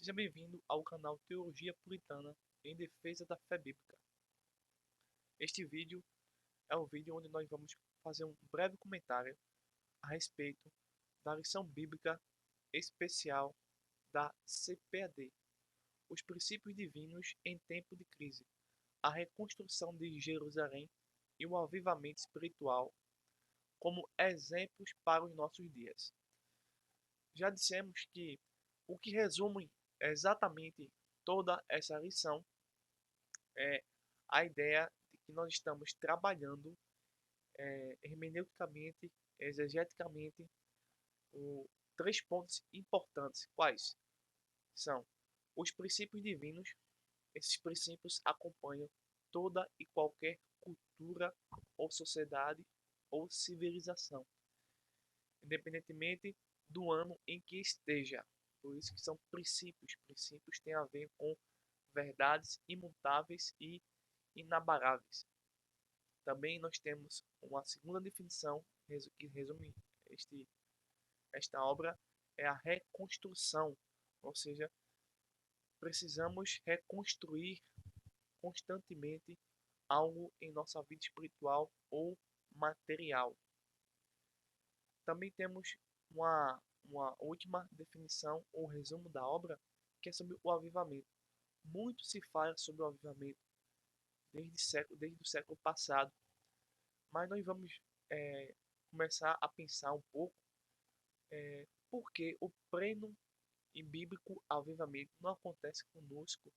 Seja bem-vindo ao canal Teologia Puritana em Defesa da Fé Bíblica. Este vídeo é o vídeo onde nós vamos fazer um breve comentário a respeito da lição bíblica especial da CPAD, os princípios divinos em tempo de crise, a reconstrução de Jerusalém e o avivamento espiritual como exemplos para os nossos dias. Já dissemos que o que resume exatamente toda essa lição é a ideia de que nós estamos trabalhando hermeneuticamente, exegeticamente, três pontos importantes. Quais são? Os princípios divinos. Esses princípios acompanham toda e qualquer cultura ou sociedade ou civilização, independentemente do ano em que esteja. Por isso que são princípios. Princípios têm a ver com verdades imutáveis e inabaláveis. Também nós temos uma segunda definição que resume esta obra, é a reconstrução, ou seja, precisamos reconstruir constantemente algo em nossa vida espiritual ou material. Também temos uma última definição ou resumo da obra, que é sobre o avivamento. Muito se fala sobre o avivamento desde o século passado, mas nós vamos começar a pensar um pouco por que o pleno e bíblico avivamento não acontece conosco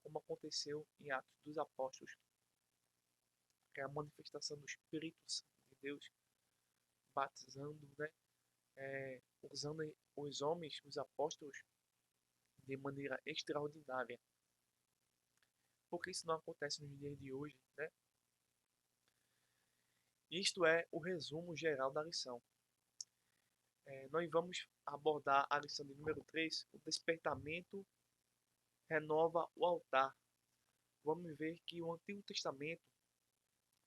como aconteceu em Atos dos Apóstolos, que é a manifestação do Espírito Santo de Deus, batizando, usando os homens, os apóstolos, de maneira extraordinária. Porque isso não acontece nos dias de hoje, né? Isto é o resumo geral da lição. Nós vamos abordar a lição de número 3, o despertamento renova o altar. Vamos ver que o Antigo Testamento,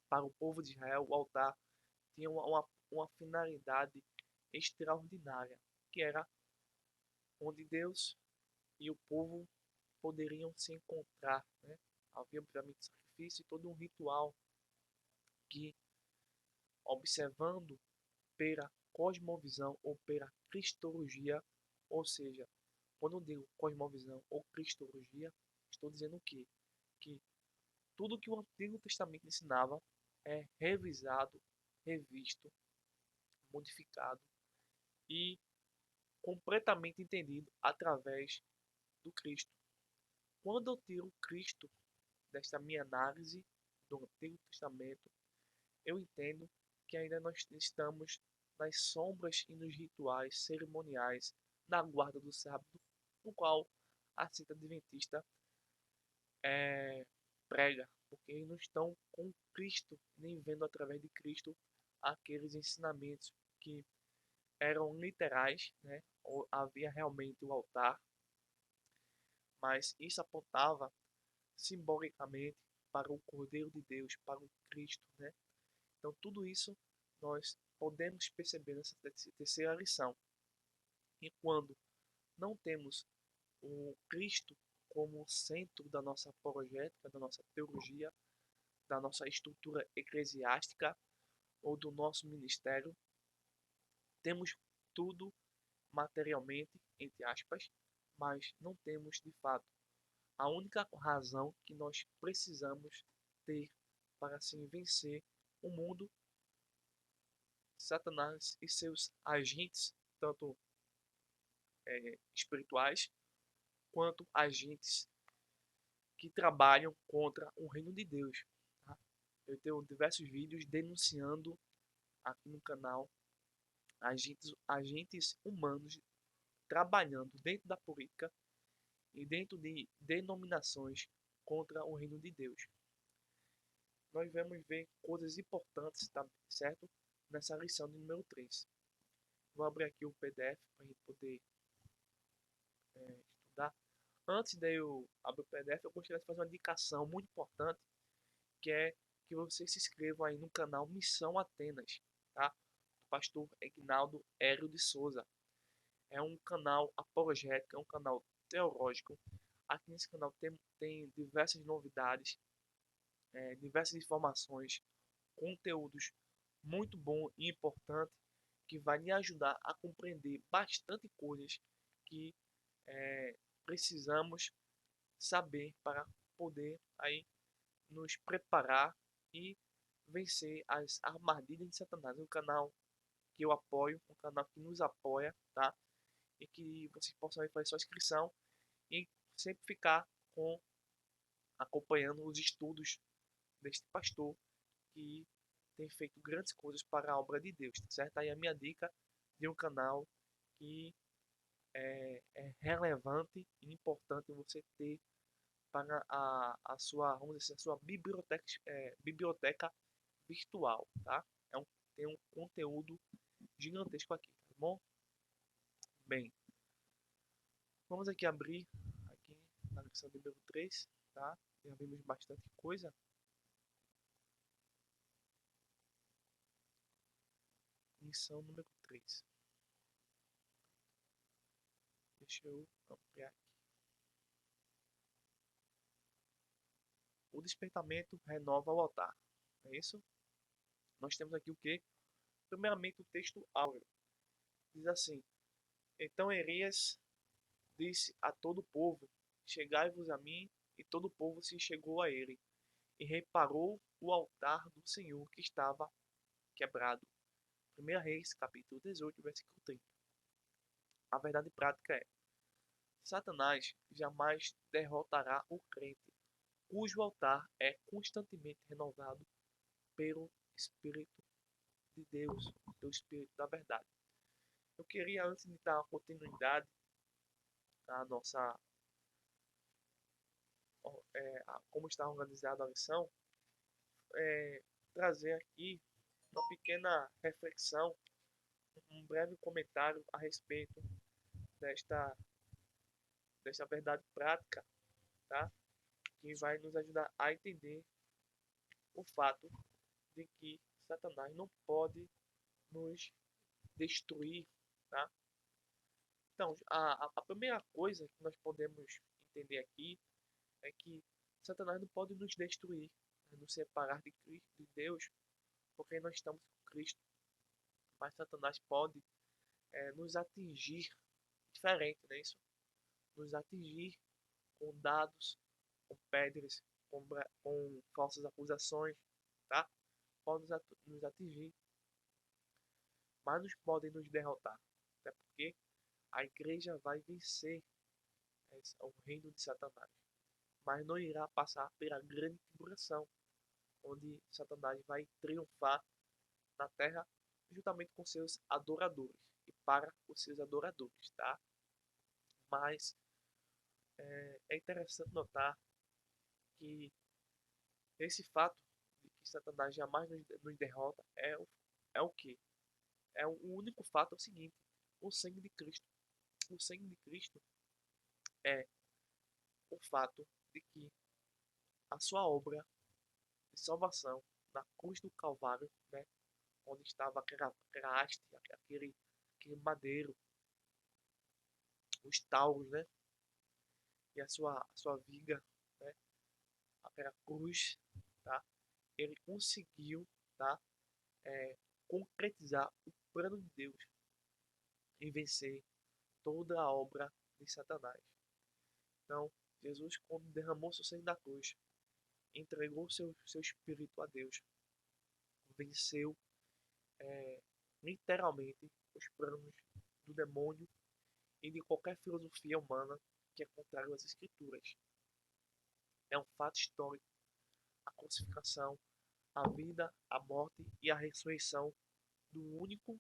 para o povo de Israel, o altar tinha uma finalidade extraordinária, que era onde Deus e o povo poderiam se encontrar, né? Havia obviamente sacrifício e todo um ritual que, observando pela cosmovisão ou pela cristologia, ou seja, quando eu digo cosmovisão ou cristologia, estou dizendo o quê? Que tudo que o Antigo Testamento ensinava é revisado, revisto, modificado e completamente entendido através do Cristo. Quando eu tiro Cristo desta minha análise do Antigo Testamento, eu entendo que ainda nós estamos nas sombras e nos rituais cerimoniais na guarda do sábado, no qual a seita adventista prega, porque eles não estão com Cristo, nem vendo através de Cristo aqueles ensinamentos que eram literais, né? Ou havia realmente o altar, mas isso apontava simbolicamente para o Cordeiro de Deus, para o Cristo, né? Então tudo isso nós podemos perceber nessa terceira lição. E quando não temos o Cristo como centro da nossa apologética, da nossa teologia, da nossa estrutura eclesiástica ou do nosso ministério, temos tudo materialmente, entre aspas, mas não temos de fato a única razão que nós precisamos ter para assim vencer o mundo, Satanás e seus agentes, tanto espirituais quanto agentes que trabalham contra o reino de Deus. Tá? Eu tenho diversos vídeos denunciando aqui no canal agentes humanos trabalhando dentro da política e dentro de denominações contra o reino de Deus. Nós vamos ver coisas importantes, tá certo? Nessa lição de número 3. Vou abrir aqui o PDF para a gente poder estudar. Antes de eu abrir o PDF, eu gostaria de fazer uma indicação muito importante, que é que vocês se inscrevam aí no canal Missão Atenas, tá? Do pastor Egnaldo Hélio de Souza. É um canal apologético, é um canal teológico. Aqui nesse canal tem diversas novidades, diversas informações, conteúdos muito bom e importante que vai lhe ajudar a compreender bastante coisas que precisamos saber para poder aí nos preparar e vencer as armadilhas de Satanás. Um canal que eu apoio, um canal que nos apoia, tá? E que vocês possam fazer sua inscrição e sempre ficar acompanhando os estudos deste pastor que tem feito grandes coisas para a obra de Deus, tá certo? Aí a minha dica de um canal que é relevante e importante você ter para a sua, vamos dizer assim, a sua biblioteca virtual, tá? Tem um conteúdo gigantesco aqui, tá bom? Bem, vamos aqui abrir aqui na lição número 3, tá? Já vimos bastante coisa. Lição número 3. Deixa eu ampliar aqui. O despertamento renova o altar. É isso? Nós temos aqui o que? Primeiramente o texto áureo. Diz assim: Então Elias disse a todo o povo: Chegai-vos a mim. E todo o povo se chegou a ele, e reparou o altar do Senhor que estava quebrado. 1 Reis, capítulo 18, versículo 30. A verdade prática é: Satanás jamais derrotará o crente, cujo altar é constantemente renovado pelo Espírito de Deus, pelo Espírito da verdade. Eu queria, antes de dar continuidade à nossa, como está organizada a lição, trazer aqui uma pequena reflexão, um breve comentário a respeito desta, desta verdade prática, tá? Que vai nos ajudar a entender o fato de que Satanás não pode nos destruir, tá? Então, a primeira coisa que nós podemos entender aqui é que Satanás não pode nos destruir, né, nos separar de Cristo, de Deus, porque nós estamos com Cristo. Mas Satanás pode nos atingir diferente, não é isso? Nos atingir com dados, com pedras, com falsas acusações, tá? Pode nos atingir, mas não podem nos derrotar. Até porque a igreja vai vencer o reino de Satanás, mas não irá passar pela grande tribulação, onde Satanás vai triunfar na terra juntamente com seus adoradores e para os seus adoradores, tá? Mas é interessante notar que esse fato de que Satanás jamais nos derrota é o que? O único fato é o seguinte: o sangue de Cristo. O sangue de Cristo é o fato de que a sua obra de salvação na cruz do Calvário, né, onde estava aquela haste, aquele madeiro, os tauros, né, e a sua viga, né, aquela cruz, tá, ele conseguiu, tá, concretizar o plano de Deus em vencer toda a obra de Satanás. Então, Jesus, quando derramou seu sangue da cruz, entregou seu espírito a Deus, venceu literalmente os planos do demônio e de qualquer filosofia humana que é contrário às Escrituras. É um fato histórico a crucificação, a vida, a morte e a ressurreição do único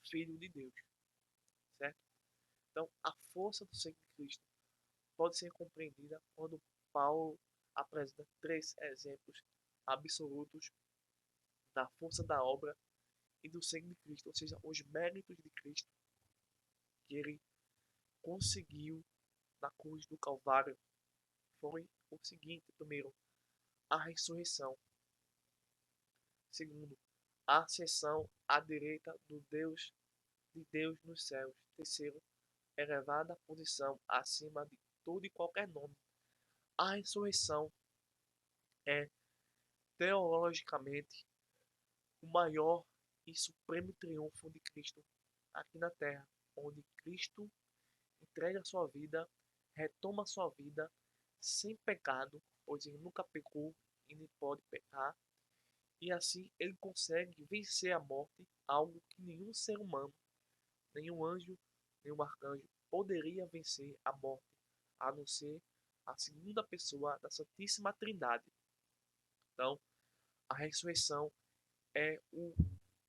Filho de Deus, certo? Então, a força do sangue de Cristo pode ser compreendida quando Paulo apresenta três exemplos absolutos da força da obra e do sangue de Cristo, ou seja, os méritos de Cristo que ele conseguiu na cruz do Calvário. Foi o seguinte: primeiro, a ressurreição; segundo, a ascensão à direita de Deus nos céus; terceiro, elevada posição acima todo e qualquer nome. A ressurreição é teologicamente o maior e supremo triunfo de Cristo aqui na terra, onde Cristo entrega sua vida, retoma sua vida sem pecado, pois ele nunca pecou e nem pode pecar, e assim ele consegue vencer a morte, algo que nenhum ser humano, nenhum anjo, nenhum arcanjo poderia vencer a morte, a não ser a segunda pessoa da Santíssima Trindade. Então, a ressurreição é o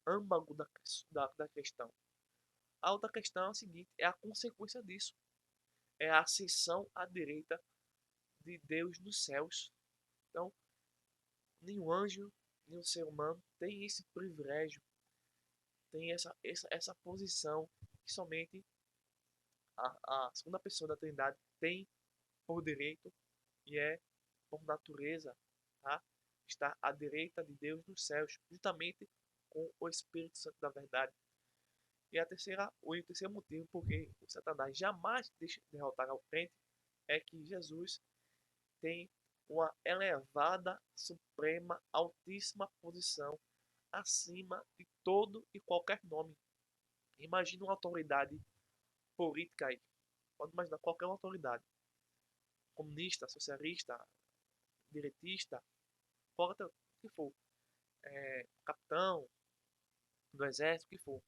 âmago da questão. A outra questão é a seguinte: é a consequência disso. É a ascensão à direita de Deus nos céus. Então, nenhum anjo, nenhum ser humano tem esse privilégio, tem essa posição que somente a segunda pessoa da Trindade tem por direito e é por natureza, tá? Está à direita de Deus nos céus, juntamente com o Espírito Santo da verdade. E o terceiro motivo porque o Satanás jamais deixa de derrotar o crente é que Jesus tem uma elevada, suprema, altíssima posição acima de todo e qualquer nome. Imagina uma autoridade política aí. Pode imaginar qualquer autoridade. Comunista, socialista, direitista, qualquer o que for. Capitão do exército, o que for.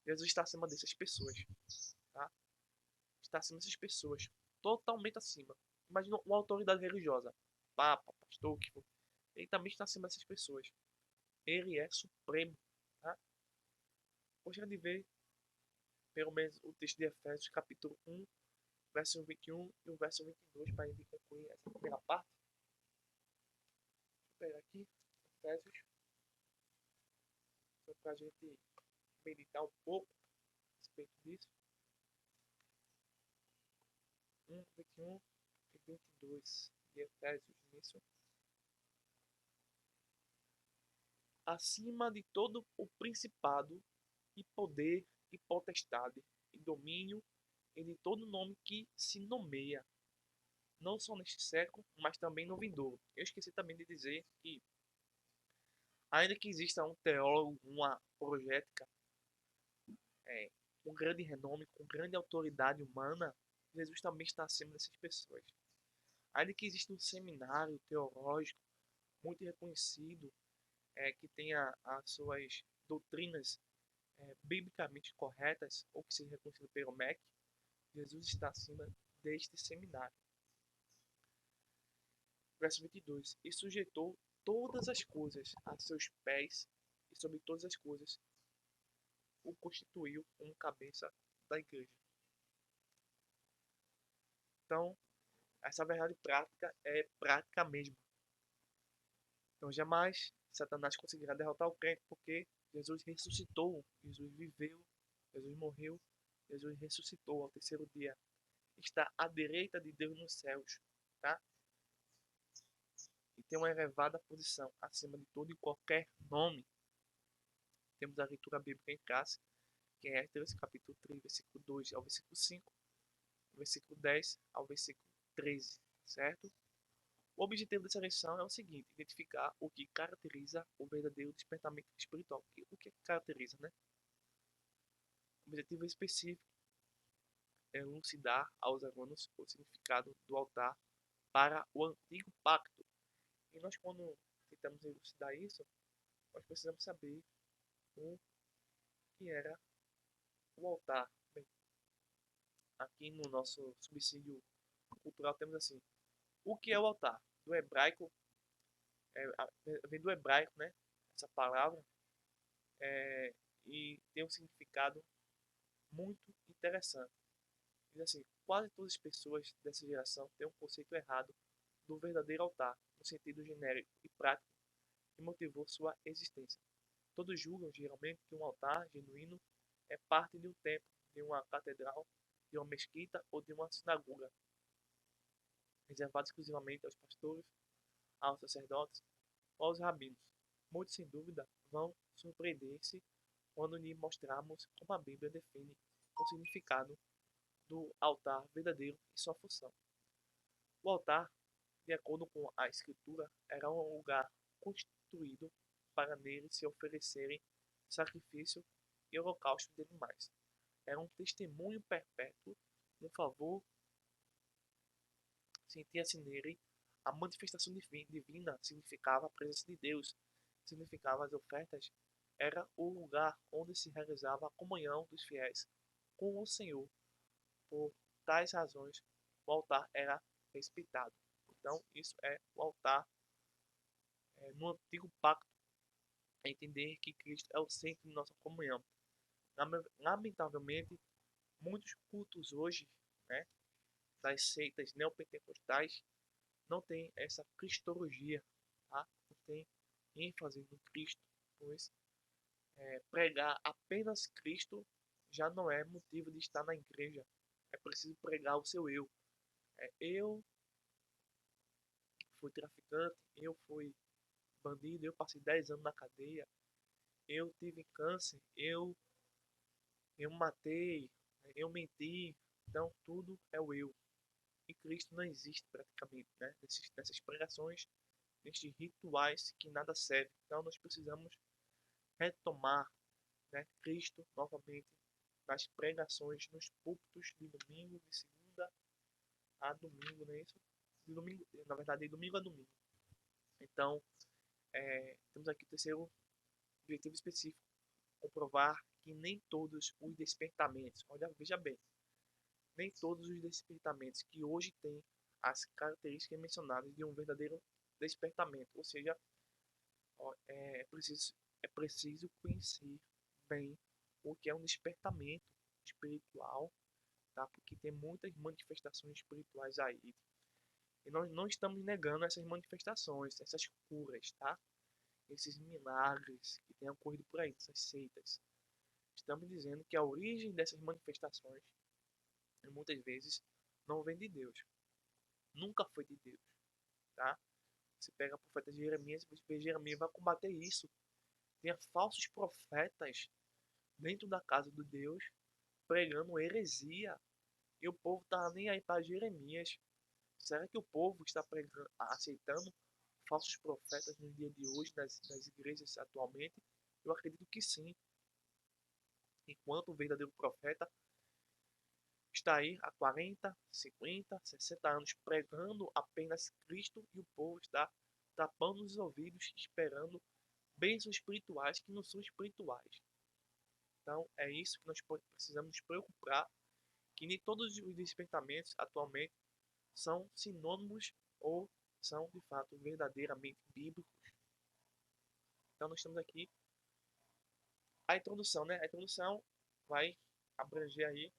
Jesus está acima dessas pessoas. Tá? Está acima dessas pessoas. Totalmente acima. Imagina uma autoridade religiosa. Papa, pastor, o que for. Ele também está acima dessas pessoas. Ele é supremo. Tá? Gostaria de ver pelo menos o texto de Efésios, capítulo 1, verso 21 e o verso 22, para a gente concluir essa primeira parte. Vou pegar aqui, Efésios, só para a gente meditar um pouco a respeito disso. 1, 21 e 22 de Efésios, nisso. Acima de todo o principado e poder e potestade e domínio e de todo nome que se nomeia, não só neste século, mas também no vindouro. Eu esqueci também de dizer que, ainda que exista um teólogo, uma apologética, com grande renome, com grande autoridade humana, Jesus também está acima dessas pessoas. Ainda que exista um seminário teológico muito reconhecido, que tenha as suas doutrinas biblicamente corretas, ou que seja reconhecido pelo MEC, Jesus está acima deste seminário. Verso 22. E sujeitou todas as coisas a seus pés, e sobre todas as coisas o constituiu como cabeça da igreja. Então, essa verdade prática é prática mesmo. Então, jamais Satanás conseguirá derrotar o crente, porque Jesus ressuscitou, Jesus viveu, Jesus morreu, Jesus ressuscitou ao terceiro dia. Está à direita de Deus nos céus, tá? E tem uma elevada posição acima de todo e qualquer nome. Temos a leitura bíblica em classe, que é Esdras, capítulo 3, versículo 2 ao versículo 5, versículo 10 ao versículo 13, certo? O objetivo dessa lição é o seguinte: identificar o que caracteriza o verdadeiro despertamento espiritual. O que caracteriza, né? O objetivo específico é elucidar aos alunos o significado do altar para o antigo pacto. E nós, quando tentamos elucidar isso, nós precisamos saber o que era o altar. Bem, aqui no nosso subsídio cultural temos assim: o que é o altar? Do hebraico, vem do hebraico, né? Essa palavra, e tem um significado muito interessante. Diz assim: quase todas as pessoas dessa geração têm um conceito errado do verdadeiro altar, no sentido genérico e prático que motivou sua existência. Todos julgam geralmente que um altar genuíno é parte de um templo, de uma catedral, de uma mesquita ou de uma sinagoga, reservado exclusivamente aos pastores, aos sacerdotes ou aos rabinos. Muitos, sem dúvida, vão surpreender-se quando lhe mostrarmos como a Bíblia define o significado do altar verdadeiro e sua função. O altar, de acordo com a escritura, era um lugar constituído para nele se oferecerem sacrifício e holocausto de animais. Era um testemunho perpétuo em favor, sentia-se nele a manifestação divina, significava a presença de Deus, significava as ofertas, era o lugar onde se realizava a comunhão dos fiéis com o Senhor. Por tais razões, o altar era respeitado. Então, isso é o altar no antigo pacto, é entender que Cristo é o centro de nossa comunhão. Lamentavelmente, muitos cultos hoje, né, das seitas neopentecostais, não tem essa cristologia, tá? Não tem ênfase no Cristo, pois pregar apenas Cristo já não é motivo de estar na igreja. É preciso pregar o seu eu. Eu fui traficante, eu fui bandido, eu passei 10 anos na cadeia, eu tive câncer, eu matei, eu menti. Então tudo é o eu. E Cristo não existe praticamente, né? Nessas pregações, nesses rituais que nada serve. Então nós precisamos retomar, né, Cristo novamente nas pregações, nos púlpitos de domingo, de segunda a domingo, não é isso? De domingo, na verdade, de domingo a domingo. Então, temos aqui o terceiro objetivo específico: comprovar que nem todos os despertamentos, olha, veja bem, nem todos os despertamentos que hoje têm as características mencionadas de um verdadeiro despertamento, ou seja, ó, é preciso conhecer bem o que é um despertamento espiritual, tá? Porque tem muitas manifestações espirituais aí. E nós não estamos negando essas manifestações, essas curas, tá? Esses milagres que têm ocorrido por aí, essas seitas. Estamos dizendo que a origem dessas manifestações, muitas vezes, não vem de Deus. Nunca foi de Deus, tá? Você pega o profeta Jeremias, você Jeremias vai combater isso. Tinha falsos profetas dentro da casa de Deus pregando heresia. E o povo estava nem aí para Jeremias. Será que o povo está pregando, aceitando falsos profetas no dia de hoje nas igrejas atualmente? Eu acredito que sim. Enquanto o verdadeiro profeta está aí há 40, 50, 60 anos pregando apenas Cristo e o povo está tapando os ouvidos, esperando bênçãos espirituais que não são espirituais. Então é isso que nós precisamos nos preocupar, que nem todos os despertamentos atualmente são sinônimos ou são de fato verdadeiramente bíblicos. Então nós temos aqui a introdução, né? A introdução vai abranger aí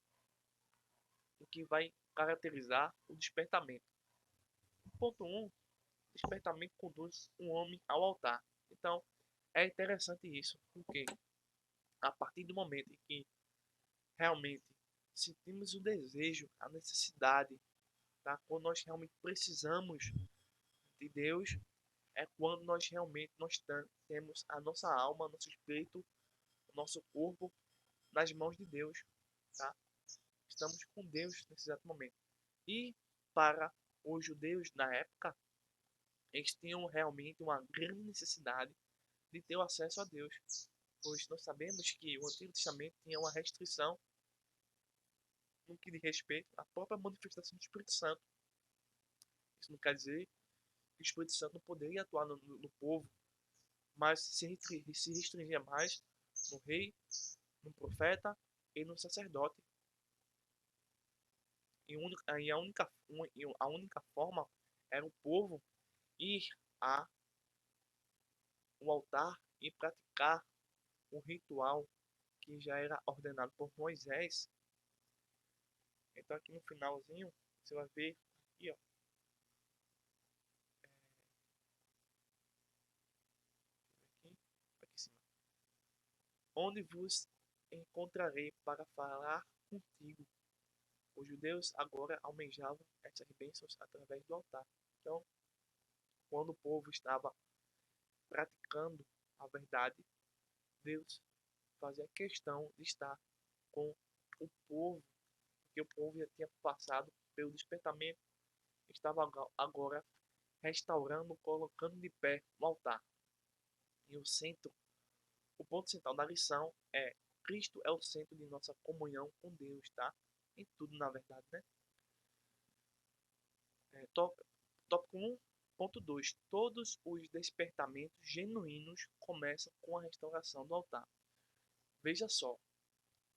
o que vai caracterizar o despertamento. Ponto 1, despertamento conduz um homem ao altar. Então é interessante isso, porque a partir do momento em que realmente sentimos o desejo, a necessidade, tá? Quando nós realmente precisamos de Deus, é quando nós realmente temos a nossa alma, nosso espírito, o nosso corpo nas mãos de Deus, tá? Estamos com Deus nesse exato momento. E para os judeus na época, eles tinham realmente uma grande necessidade de ter o acesso a Deus, pois nós sabemos que o Antigo Testamento tinha uma restrição no que diz respeito à própria manifestação do Espírito Santo. Isso não quer dizer que o Espírito Santo não poderia atuar no povo, mas se restringia mais no rei, no profeta e no sacerdote. A única forma era o povo ir ao altar e praticar o ritual que já era ordenado por Moisés. Então aqui no finalzinho você vai ver aqui, ó, aqui, aqui em cima, onde vos encontrarei para falar contigo. Os judeus agora almejavam essas bênçãos através do altar. Então, quando o povo estava praticando a verdade, Deus fazia questão de estar com o povo, porque o povo já tinha passado pelo despertamento estava agora restaurando, colocando de pé o altar. E o ponto central da lição é: Cristo é o centro de nossa comunhão com Deus, tá? Em tudo, na verdade, né? Tópico 1.2. Todos os despertamentos genuínos começam com a restauração do altar. Veja só,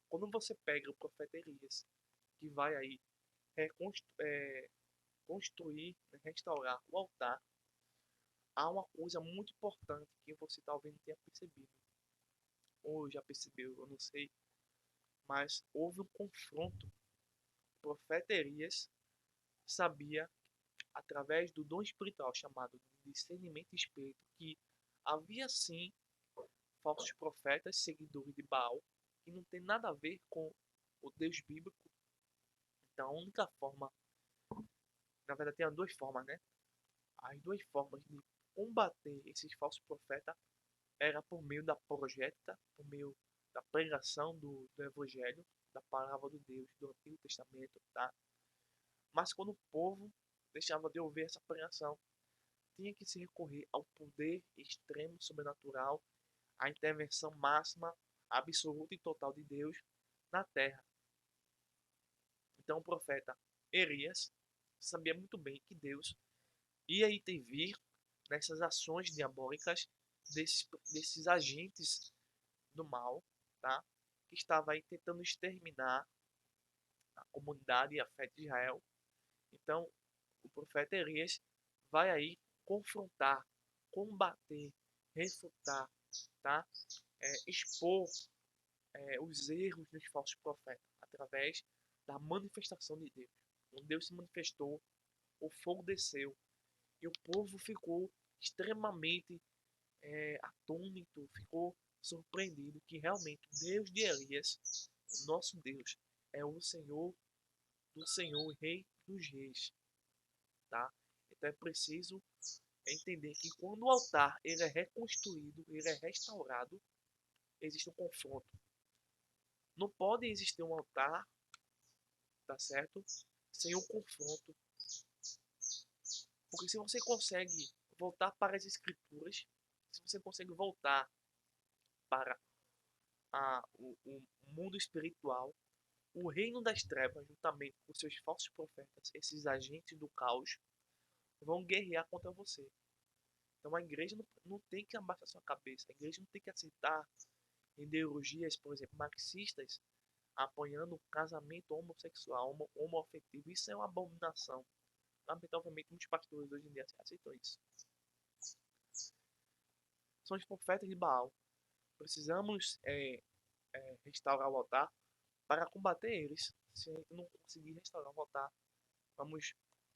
quando você pega o profeta Elias, que vai aí construir, restaurar o altar, há uma coisa muito importante que você talvez não tenha percebido, ou já percebeu, eu não sei, mas houve um confronto. O profeta Elias sabia, através do dom espiritual chamado de discernimento espírito, que havia sim falsos profetas, seguidores de Baal, que não tem nada a ver com o Deus bíblico. Então, a única forma, na verdade, tem as duas formas, né? As duas formas de combater esses falsos profetas era por meio da projeta, por meio da pregação do Evangelho, da palavra de Deus, do Antigo Testamento, tá? Mas quando o povo deixava de ouvir essa pregação, tinha que se recorrer ao poder extremo, sobrenatural, à intervenção máxima, absoluta e total de Deus na terra. Então o profeta Elias sabia muito bem que Deus ia intervir nessas ações diabólicas desses agentes do mal, tá? Que estava aí tentando exterminar a comunidade e a fé de Israel. Então, o profeta Elias vai aí confrontar, combater, refutar, tá? Expor os erros dos falsos profetas através da manifestação de Deus. Quando Deus se manifestou, o fogo desceu e o povo ficou extremamente atônito, ficou surpreendido que realmente o Deus de Elias, o nosso Deus, é o Senhor do Senhor, Rei dos Reis, tá? Então é preciso entender que quando o altar ele é reconstruído, ele é restaurado, existe um confronto. Não pode existir um altar, tá certo? Sem um confronto. Porque se você consegue voltar para as escrituras, se você consegue voltar para o mundo espiritual, o reino das trevas, juntamente com seus falsos profetas, esses agentes do caos, vão guerrear contra você. Então a igreja não tem que abaixar sua cabeça, a igreja não tem que aceitar ideologias, por exemplo, marxistas, apoiando o casamento homossexual, homoafetivo. Isso é uma abominação. Lamentavelmente, muitos pastores hoje em dia aceitam isso. São os profetas de Baal. Precisamos restaurar o altar para combater eles. Se a gente não conseguir restaurar o altar, vamos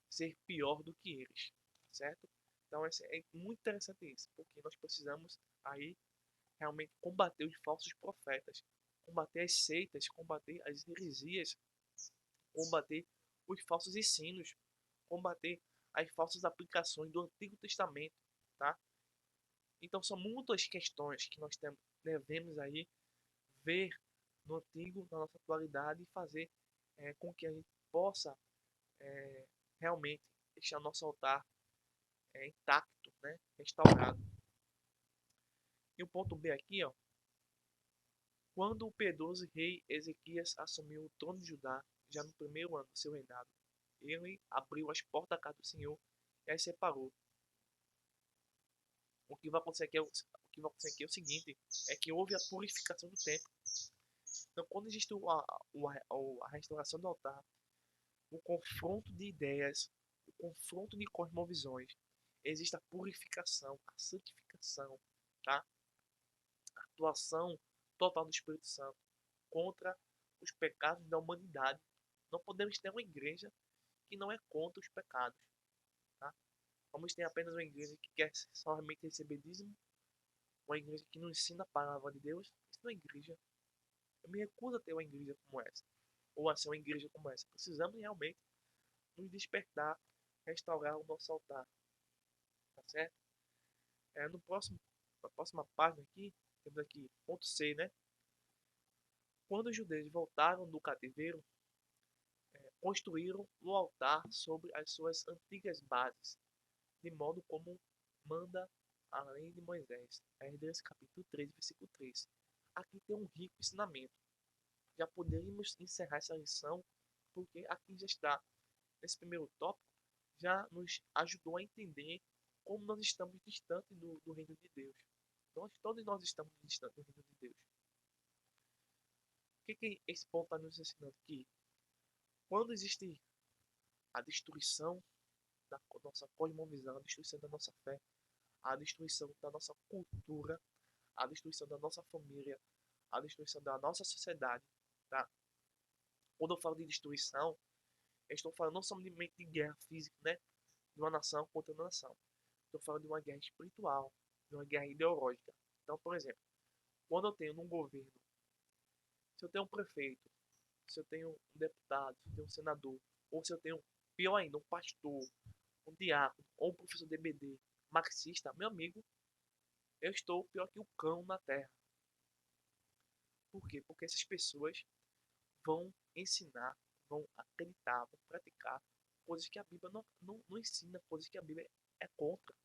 ser pior do que eles, certo? Então é muito interessante isso, porque nós precisamos aí realmente combater os falsos profetas, combater as seitas, combater as heresias, combater os falsos ensinos, combater as falsas aplicações do Antigo Testamento, tá? Então são muitas questões que nós devemos aí ver no Antigo, na nossa atualidade e fazer com que a gente possa realmente deixar nosso altar intacto, né? Restaurado. E o ponto B aqui, ó, quando o piedoso rei Ezequias assumiu o trono de Judá, já no primeiro ano do seu reinado, ele abriu as portas da casa do Senhor e as separou. O que vai acontecer aqui é o seguinte, é que houve a purificação do templo. Então, quando existe a restauração do altar, o confronto de ideias, o confronto de cosmovisões, existe a purificação, a santificação, tá? A atuação total do Espírito Santo contra os pecados da humanidade. Não podemos ter uma igreja que não é contra os pecados, tá? Vamos ter apenas uma igreja que quer somente receber dízimo, uma igreja que não ensina a palavra de Deus. Isso não é igreja. Eu me recuso a ter uma igreja como essa, ou a ser uma igreja como essa. Precisamos realmente nos despertar, restaurar o nosso altar, tá certo? Na próxima página aqui, temos aqui ponto C, né? Quando os judeus voltaram do cativeiro, construíram o altar sobre as suas antigas bases, de modo como manda a lei de Moisés. Esdras capítulo 3, versículo 3. Aqui tem um rico ensinamento. Já poderíamos encerrar essa lição, porque aqui já está, nesse primeiro tópico, já nos ajudou a entender como nós estamos distantes do reino de Deus. Todos nós estamos distantes do reino de Deus. O que esse ponto está nos ensinando? Que quando existe a destruição da nossa cosmovisão, a destruição da nossa fé, a destruição da nossa cultura, a destruição da nossa família, a destruição da nossa sociedade, tá? Quando eu falo de destruição, eu estou falando não somente de guerra física, né? De uma nação contra uma nação. Estou falando de uma guerra espiritual, de uma guerra ideológica. Então, por exemplo, quando eu tenho num governo, se eu tenho um prefeito, se eu tenho um deputado, se eu tenho um senador, ou se eu tenho, pior ainda, um pastor, um diácono, ou um professor de EBD marxista, meu amigo, eu estou pior que o cão na terra. Por quê? Porque essas pessoas vão ensinar, vão acreditar, vão praticar coisas que a Bíblia não ensina, coisas que a Bíblia é contra.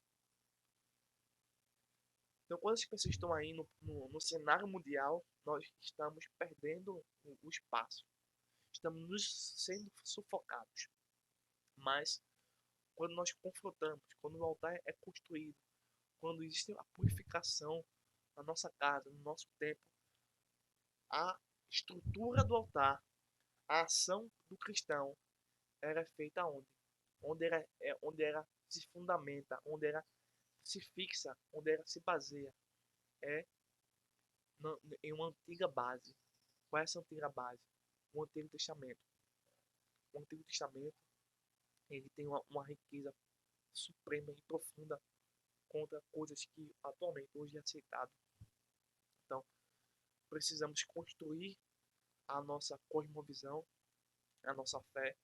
Então, quando as pessoas estão aí no cenário mundial, nós estamos perdendo o espaço, estamos nos sendo sufocados. Mas, quando nós confrontamos, quando o altar é construído, quando existe a purificação na nossa casa, no nosso templo, a estrutura do altar, a ação do cristão era feita onde? Onde era se fundamenta, onde era se fixa, onde era se baseia, é em uma antiga base. Qual é essa antiga base? O Antigo Testamento. O Antigo Testamento ele tem uma riqueza suprema e profunda contra coisas que atualmente hoje é aceitado. Então, precisamos construir a nossa cosmovisão, a nossa fé,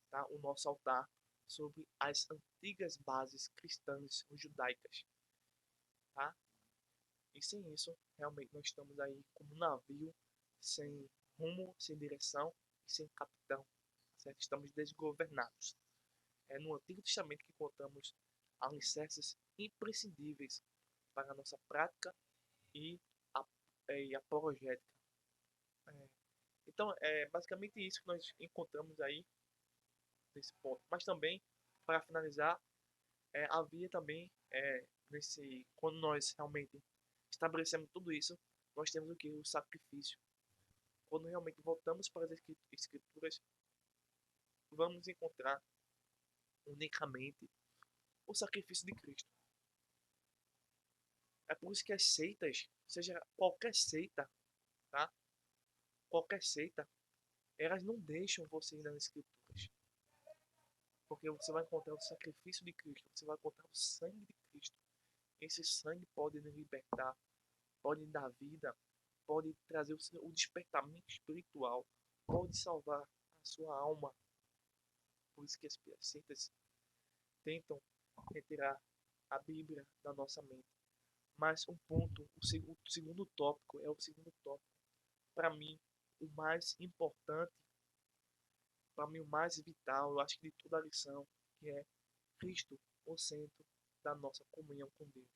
tá? O nosso altar sobre as antigas bases cristãs ou judaicas, tá? E sem isso, realmente nós estamos aí como um navio sem rumo, sem direção e sem capitão, certo? Estamos desgovernados. É no Antigo Testamento que encontramos alicerces imprescindíveis para a nossa prática e a, e apologética. É, então, é basicamente isso que nós encontramos aí nesse ponto. Mas também, para finalizar, havia também, quando nós realmente estabelecemos tudo isso, nós temos o que? O sacrifício. Quando realmente voltamos para as escrituras, vamos encontrar unicamente o sacrifício de Cristo. É por isso que as seitas, seja qualquer seita, tá? Qualquer seita, elas não deixam você ir nas escrituras. Porque você vai encontrar o sacrifício de Cristo, você vai encontrar o sangue de Cristo. Esse sangue pode nos libertar, pode dar vida, pode trazer o despertamento espiritual, pode salvar a sua alma. Por isso que as seitas tentam retirar a Bíblia da nossa mente. Mas um ponto, o segundo tópico, é o segundo tópico, para mim, o mais importante, para mim, o mais vital, eu acho que de toda a lição, que é Cristo, o centro da nossa comunhão com Deus.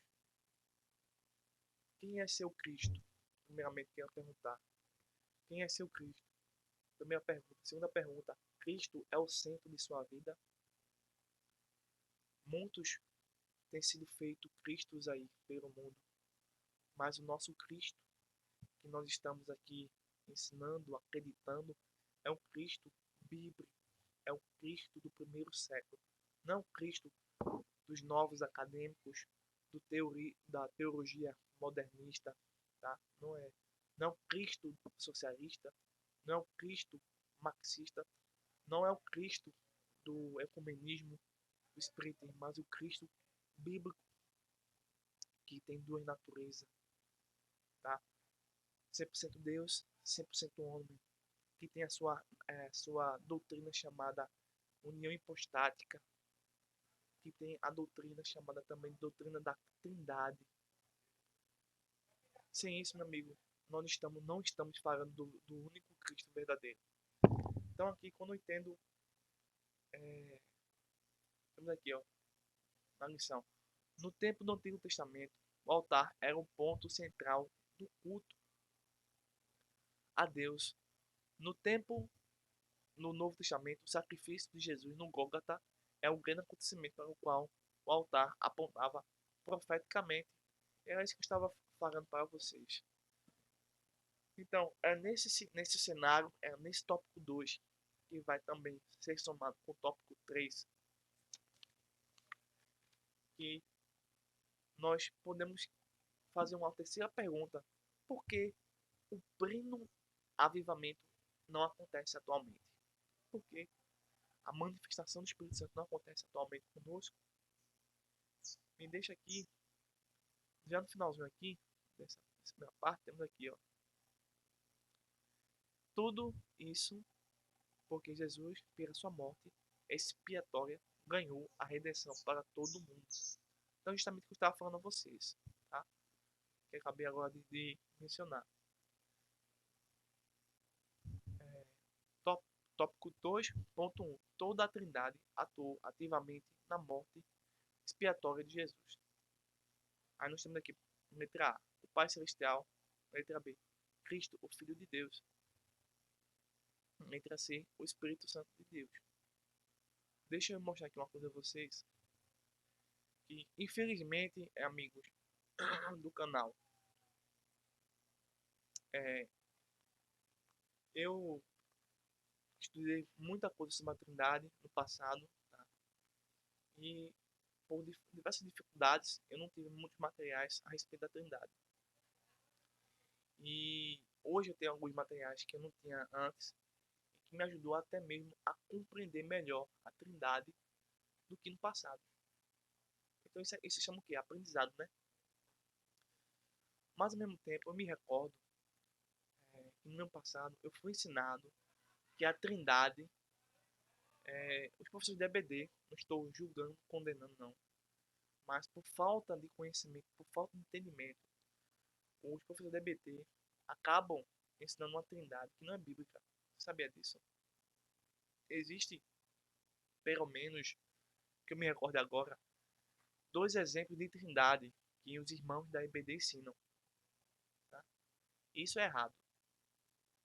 Quem é seu Cristo? Primeiramente, quero perguntar. Quem é seu Cristo? Primeira pergunta. Segunda pergunta. Cristo é o centro de sua vida? Muitos têm sido feitos Cristos aí pelo mundo. Mas o nosso Cristo, que nós estamos aqui ensinando, acreditando, é um Cristo bíblico. É o Cristo do primeiro século. Não o Cristo dos novos acadêmicos, da teologia modernista. Tá? Não é. Não é o Cristo socialista, não é o Cristo marxista, não é o Cristo do ecumenismo, do espiritismo, mas o Cristo bíblico que tem duas naturezas, tá? 100% Deus, 100% homem, que tem a sua doutrina chamada união hipostática, que tem a doutrina chamada também doutrina da Trindade. Sem isso, meu amigo, não estamos falando do único Cristo verdadeiro. Então aqui, quando eu entendo É, temos aqui, ó, na lição. No tempo do Antigo Testamento, o altar era o ponto central do culto a Deus. No tempo, no Novo Testamento, o sacrifício de Jesus no Gólgota é o grande acontecimento para o qual o altar apontava profeticamente. Era isso que eu estava falando para vocês. Então, é nesse cenário, é nesse tópico 2 que vai também ser somado com o tópico 3, que nós podemos fazer uma terceira pergunta. Por que o pleno avivamento não acontece atualmente? Por que a manifestação do Espírito Santo não acontece atualmente conosco? Me deixa aqui, já no finalzinho aqui, dessa primeira parte, temos aqui, ó. Tudo isso porque Jesus, pela sua morte expiatória, ganhou a redenção para todo mundo. Então, justamente o que eu estava falando a vocês, tá? Que eu acabei agora de mencionar. É, tópico 2.1. Toda a Trindade atuou ativamente na morte expiatória de Jesus. Aí nós temos aqui, letra A, o Pai Celestial. Letra B, Cristo, o Filho de Deus. Letra C, o Espírito Santo de Deus. Deixa eu mostrar aqui uma coisa a vocês. Que, infelizmente, amigos do canal, é, eu estudei muita coisa sobre a Trindade no passado, tá? E por diversas dificuldades eu não tive muitos materiais a respeito da Trindade. E hoje eu tenho alguns materiais que eu não tinha antes e que me ajudou até mesmo a compreender melhor a Trindade do que no passado. Então isso se chama o quê? Aprendizado, né? Mas ao mesmo tempo eu me recordo que no ano passado eu fui ensinado que a Trindade, os professores de EBD, não estou julgando, condenando não, mas por falta de conhecimento, por falta de entendimento, os professores de EBT acabam ensinando uma trindade que não é bíblica. Você sabia disso? Existe, pelo menos, que eu me recordo agora, dois exemplos de trindade que os irmãos da EBD ensinam. Tá? Isso é errado.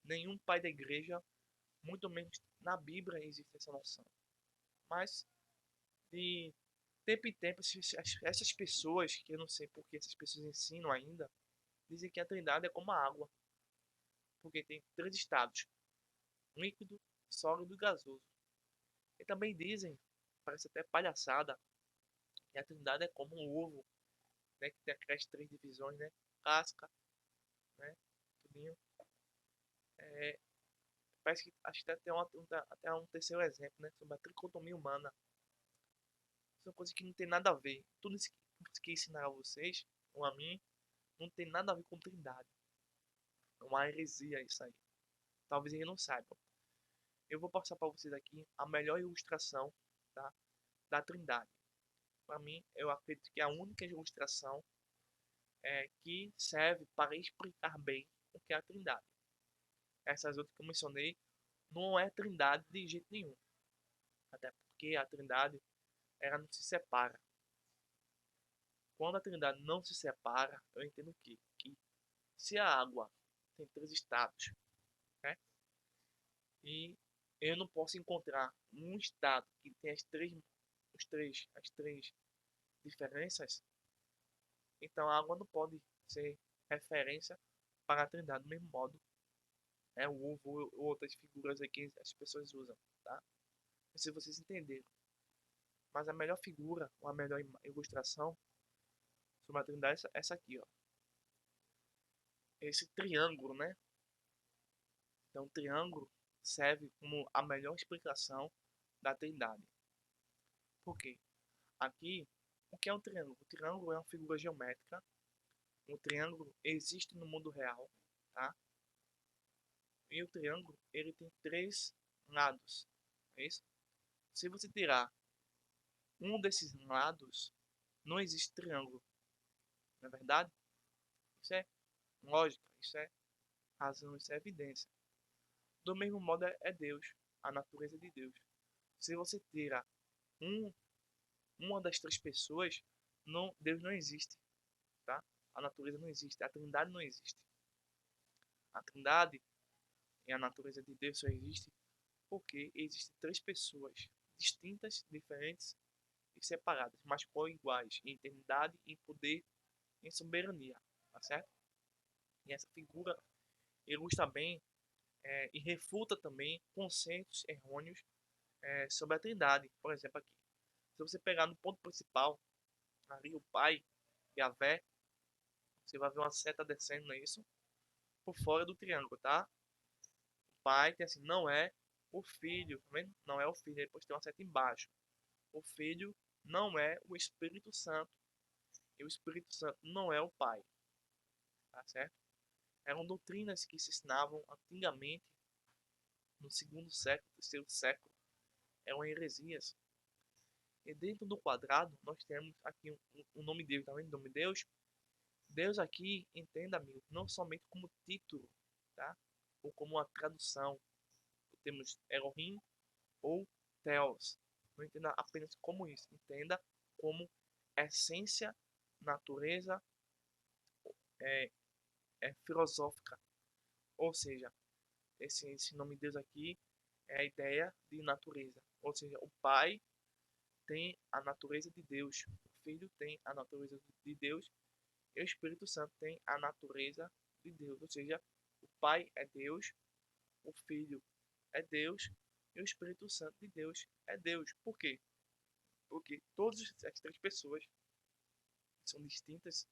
Nenhum pai da igreja, muito menos na Bíblia, existe essa noção. Mas, de tempo em tempo, essas pessoas, que eu não sei porque essas pessoas ensinam ainda, dizem que a trindade é como a água. Porque tem três estados: líquido, sólido e gasoso. E também dizem, parece até palhaçada, que a Trindade é como um ovo, né, que tem aquelas três divisões, né, casca, né, tudinho. É, parece que acho que até um terceiro exemplo, né, sobre a tricotomia humana. São coisas que não tem nada a ver. Tudo isso que ensinar a vocês, ou a mim, não tem nada a ver com Trindade. É uma heresia isso aí. Talvez eles não saibam. Eu vou passar para vocês aqui a melhor ilustração, tá, da Trindade. Para mim, eu acredito que é a única ilustração que serve para explicar bem o que é a Trindade. Essas outras que eu mencionei não é Trindade de jeito nenhum, até porque a Trindade ela não se separa. Quando a Trindade não se separa, eu entendo o quê? Que se a água tem três estados, né? E eu não posso encontrar um estado que tem as três diferenças, então a água não pode ser referência para a Trindade do mesmo modo, o ovo ou outras figuras aí que as pessoas usam, tá? Não sei se vocês entenderam. Mas a melhor figura, ou a melhor ilustração sobre a Trindade é essa aqui, ó. Esse triângulo, né? Então, o triângulo serve como a melhor explicação da Trindade. Por quê? Aqui, o que é um triângulo? O triângulo é uma figura geométrica. Um triângulo existe no mundo real, tá? E o triângulo, ele tem três lados, é isso? Se você tirar um desses lados, não existe triângulo, não é verdade? Isso é lógica, isso é razão, isso é evidência. Do mesmo modo é Deus, a natureza de Deus. Se você tira um, uma das três pessoas, não, Deus não existe, tá? A natureza não existe, a Trindade não existe. A Trindade e a natureza de Deus só existe porque existem três pessoas distintas, diferentes e separadas, mas co-iguais em eternidade, em poder, em soberania, tá certo? E essa figura ilustra bem e refuta também conceitos errôneos sobre a Trindade. Por exemplo, aqui, se você pegar no ponto principal, ali o Pai, Yahvé, você vai ver uma seta descendo, não é isso? Por fora do triângulo, tá? O Pai tem assim, não é o Filho, tá vendo? Não é o Filho, depois tem uma seta embaixo. O Filho não é o Espírito Santo, e o Espírito Santo não é o Pai, tá certo? Eram doutrinas que se ensinavam antigamente, no segundo século, terceiro século, eram heresias. E dentro do quadrado, nós temos aqui o nome de Deus, tá vendo? O nome de Deus. Deus aqui, entenda, amigo, não somente como título, tá? Ou como uma tradução. Temos Elohim ou Theos. Não entenda apenas como isso. Entenda como essência, natureza é, filosófica. Ou seja, esse nome de Deus aqui é a ideia de natureza. Ou seja, o Pai tem a natureza de Deus, o Filho tem a natureza de Deus e o Espírito Santo tem a natureza de Deus. Ou seja, o Pai é Deus, o Filho é Deus e o Espírito Santo de Deus é Deus. Por quê? Porque todas as três pessoas são distintas,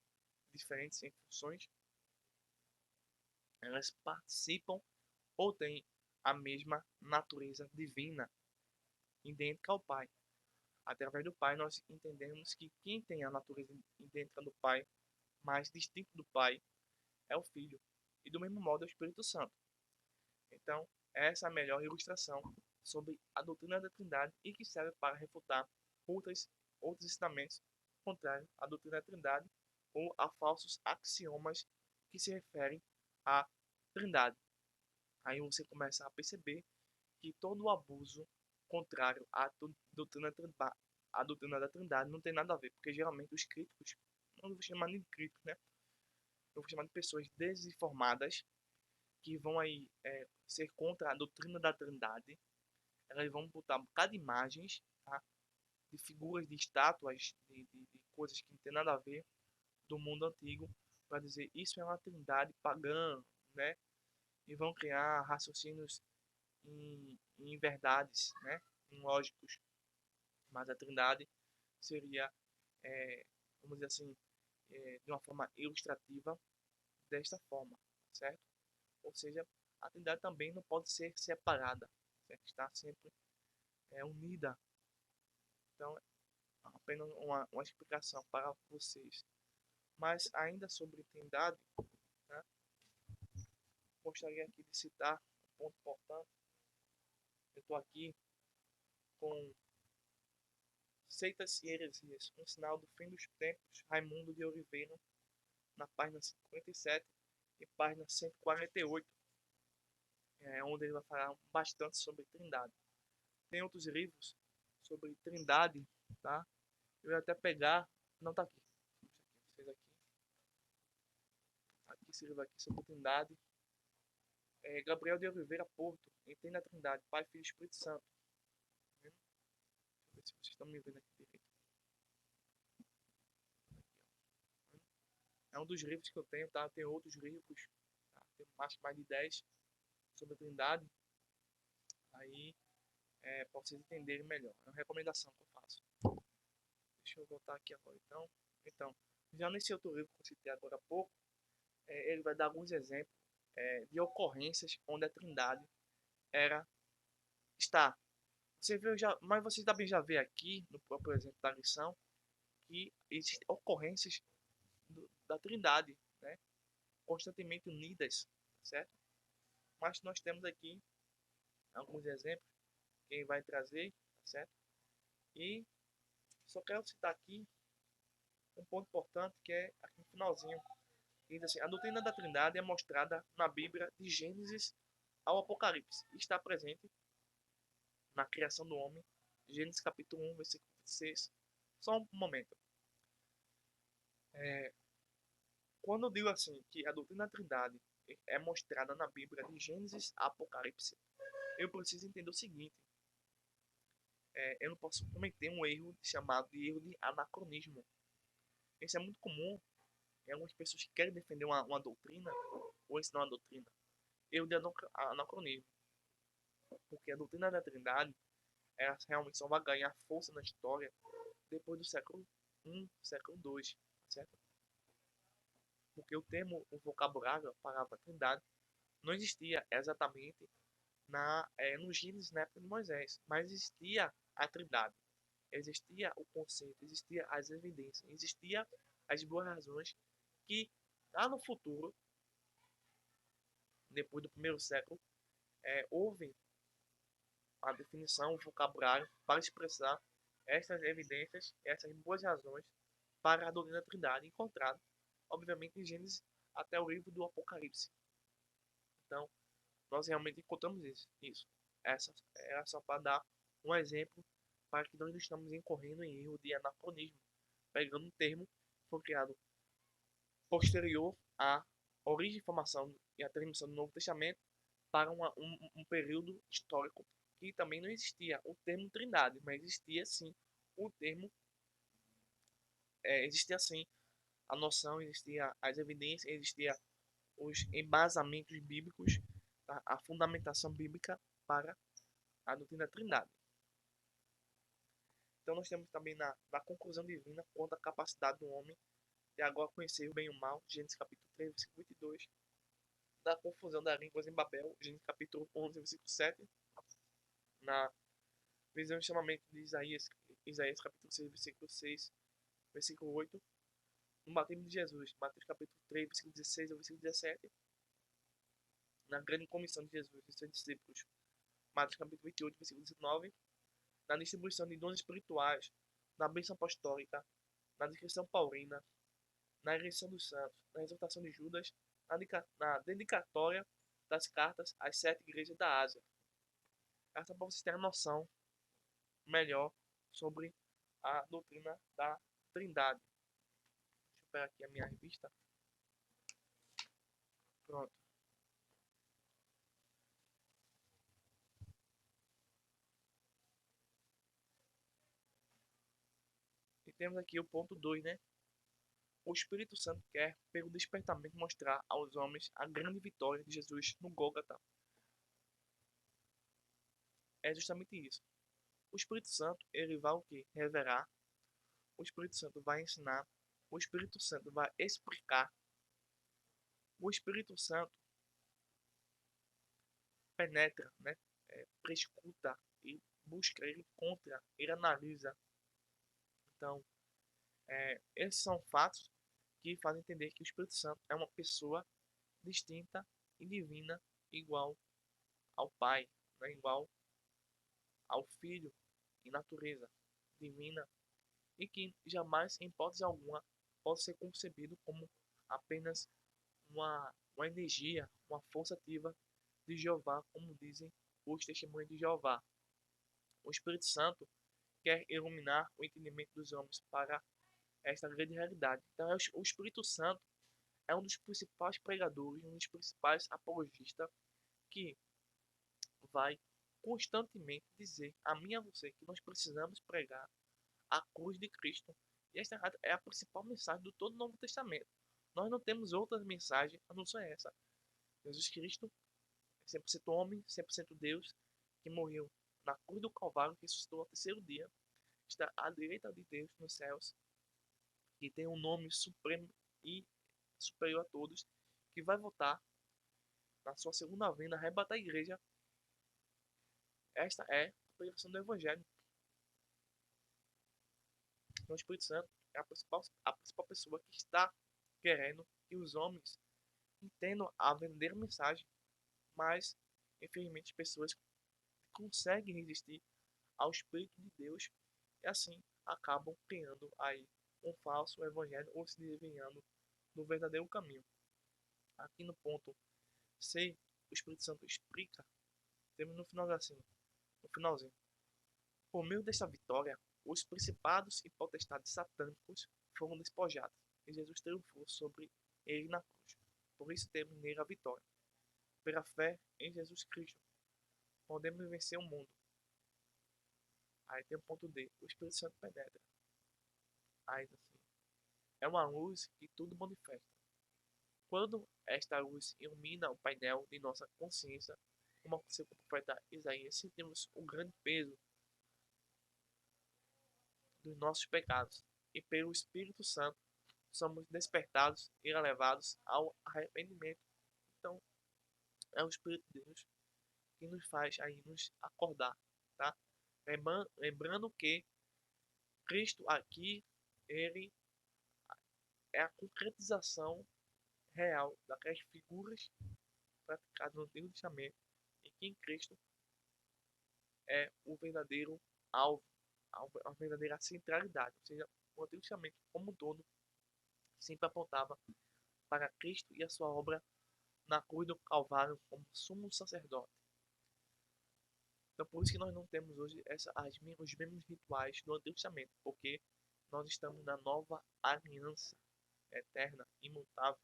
diferentes em funções, elas participam ou têm a mesma natureza divina, idêntica ao Pai. Através do Pai, nós entendemos que quem tem a natureza idêntica do Pai, mais distinto do Pai, é o Filho. E do mesmo modo é o Espírito Santo. Então, essa é a melhor ilustração sobre a doutrina da Trindade e que serve para refutar outros ensinamentos contrários à doutrina da Trindade ou a falsos axiomas que se referem à Trindade. Aí você começa a perceber que todo o abuso contrário à doutrina da Trindade não tem nada a ver, porque geralmente os críticos, não vou chamar de críticos, né? Eu vou chamar de pessoas desinformadas que vão aí ser contra a doutrina da Trindade. Elas vão botar um bocado de imagens, tá? De figuras, de estátuas, de coisas que não tem nada a ver do mundo antigo, para dizer isso é uma trindade pagã, né? E vão criar raciocínios em verdades, né? Em lógicos. Mas a trindade seria, vamos dizer assim, de uma forma ilustrativa, desta forma, certo? Ou seja, a trindade também não pode ser separada, certo? Está sempre unida. Então, apenas uma explicação para vocês. Mas ainda sobre trindade, né, gostaria aqui de citar um ponto importante. Eu estou aqui com Seitas e Heresias, um sinal do fim dos tempos, Raimundo de Oliveira, na página 57 e página 148, onde ele vai falar bastante sobre trindade. Tem outros livros sobre trindade, tá? Eu vou até pegar, não tá aqui, vocês aqui esse livro aqui sobre trindade. Gabriel de Oliveira Porto, Entenda a Trindade, Pai, Filho e Espírito Santo. Tá vendo? Deixa eu ver se vocês estão me vendo aqui direito. É um dos livros que eu tenho, tá? Tem outros livros, tá? Tem mais de 10 sobre a Trindade. Aí, para vocês entenderem melhor. É uma recomendação que eu faço. Deixa eu voltar aqui agora, então já nesse outro livro que eu citei agora há pouco, ele vai dar alguns exemplos de ocorrências onde a Trindade era está. Você viu já, mas você também já vê aqui no próprio exemplo da lição que existem ocorrências da Trindade, né? Constantemente unidas, certo? Mas nós temos aqui alguns exemplos que ele vai trazer, certo? E só quero citar aqui um ponto importante que é aqui no finalzinho. Que diz assim: a doutrina da Trindade é mostrada na Bíblia de Gênesis ao Apocalipse. E está presente na criação do homem, Gênesis capítulo 1, versículo 26. Só um momento. É, quando eu digo assim que a doutrina da Trindade é mostrada na Bíblia de Gênesis a Apocalipse, eu preciso entender o seguinte: eu não posso cometer um erro chamado de erro de anacronismo. Isso é muito comum em algumas pessoas que querem defender uma doutrina ou ensinar uma doutrina. Erro de anacronismo, porque a doutrina da Trindade ela realmente só vai ganhar força na história depois do século I, século II, certo? Porque o termo, o vocabulário, a palavra Trindade, não existia exatamente no Gênesis na época de Moisés, mas existia a Trindade, existia o conceito, existia as evidências, existia as boas razões que lá no futuro, depois do primeiro século, houve a definição, o vocabulário para expressar essas evidências, essas boas razões para a doutrina da Trindade, encontrado, obviamente, em Gênesis até o livro do Apocalipse. Então, nós realmente encontramos isso. Essa era só para dar um exemplo para que nós não estamos incorrendo em erro de anacronismo, pegando um termo que foi criado posterior à origem, formação e a transmissão do Novo Testamento para um período histórico que também não existia o termo Trindade, mas existia sim o termo, existia sim a noção, existia as evidências, existia os embasamentos bíblicos, tá? A fundamentação bíblica para a doutrina da Trindade. Então nós temos também na conclusão divina quanto à capacidade do homem de agora conhecer o bem e o mal, Gênesis capítulo 3, versículo 22, da confusão das línguas em Babel, Gênesis capítulo 11, versículo 7, na visão de chamamento de Isaías capítulo 6, versículo 6, versículo 8, no batismo de Jesus, Mateus capítulo 3, versículo 16 ao versículo 17, na grande comissão de Jesus e seus discípulos, Mateus capítulo 28, versículo 19, na distribuição de dons espirituais, na bênção apostólica, na descrição paulina, na eleição dos santos, na exortação de Judas, na dedicatória das cartas às 7 igrejas da Ásia. Essa para vocês terem noção melhor sobre a doutrina da Trindade. Deixa eu pegar aqui a minha revista. Pronto. E temos aqui o ponto 2, né? O Espírito Santo quer, pelo despertamento, mostrar aos homens a grande vitória de Jesus no Gólgota. É justamente isso. O Espírito Santo, ele vai o quê? Revelar. O Espírito Santo vai ensinar. O Espírito Santo vai explicar. O Espírito Santo penetra, né? Prescuta e busca, ele encontra, ele analisa. Então, esses são fatos que fazem entender que o Espírito Santo é uma pessoa distinta e divina, igual ao Pai, né? Igual ao Filho em natureza divina e que jamais, em hipótese alguma, pode ser concebido como apenas uma energia, uma força ativa de Jeová, como dizem os testemunhos de Jeová. O Espírito Santo quer iluminar o entendimento dos homens para esta grande realidade. Então, o Espírito Santo é um dos principais pregadores, um dos principais apologistas que vai constantemente dizer a mim e a você que nós precisamos pregar a cruz de Cristo. E esta é a principal mensagem do todo o Novo Testamento. Nós não temos outras mensagens a não ser essa. Jesus Cristo é 100% homem, 100% Deus, que morreu na cruz do Calvário, que ressuscitou ao terceiro dia, está à direita de Deus nos céus, que tem um nome supremo e superior a todos, que vai voltar na sua segunda vinda, arrebatar a igreja. Esta é a pregação do Evangelho. Então, o Espírito Santo é a principal pessoa que está querendo que os homens entendam a verdadeira mensagem, mas, infelizmente, pessoas conseguem resistir ao Espírito de Deus e assim acabam criando aí um falso evangelho ou se desviando do verdadeiro caminho. Aqui no ponto C, o Espírito Santo explica, temos no final assim, no finalzinho. Por meio dessa vitória, os principados e potestades satânicos foram despojados, e Jesus triunfou sobre ele na cruz. Por isso temos nele a vitória. Pela fé em Jesus Cristo, podemos vencer o mundo. Aí tem o ponto D, o Espírito Santo penetra. Aí assim, é uma luz que tudo manifesta. Quando esta luz ilumina o painel de nossa consciência, como aconteceu com o profeta Isaías, sentimos um grande peso dos nossos pecados, e pelo Espírito Santo somos despertados e levados ao arrependimento. Então, é o Espírito de Deus que nos faz aí nos acordar, tá? Lembrando que Cristo aqui, ele é a concretização real daquelas figuras praticadas no Antigo Testamento, e que em Cristo é o verdadeiro alvo, a verdadeira centralidade. Ou seja, o Antigo Testamento como um todo sempre apontava para Cristo e a sua obra na cruz do Calvário como sumo sacerdote. Então por isso que nós não temos hoje os mesmos rituais do Antigo Testamento, porque nós estamos na nova aliança eterna, imutável.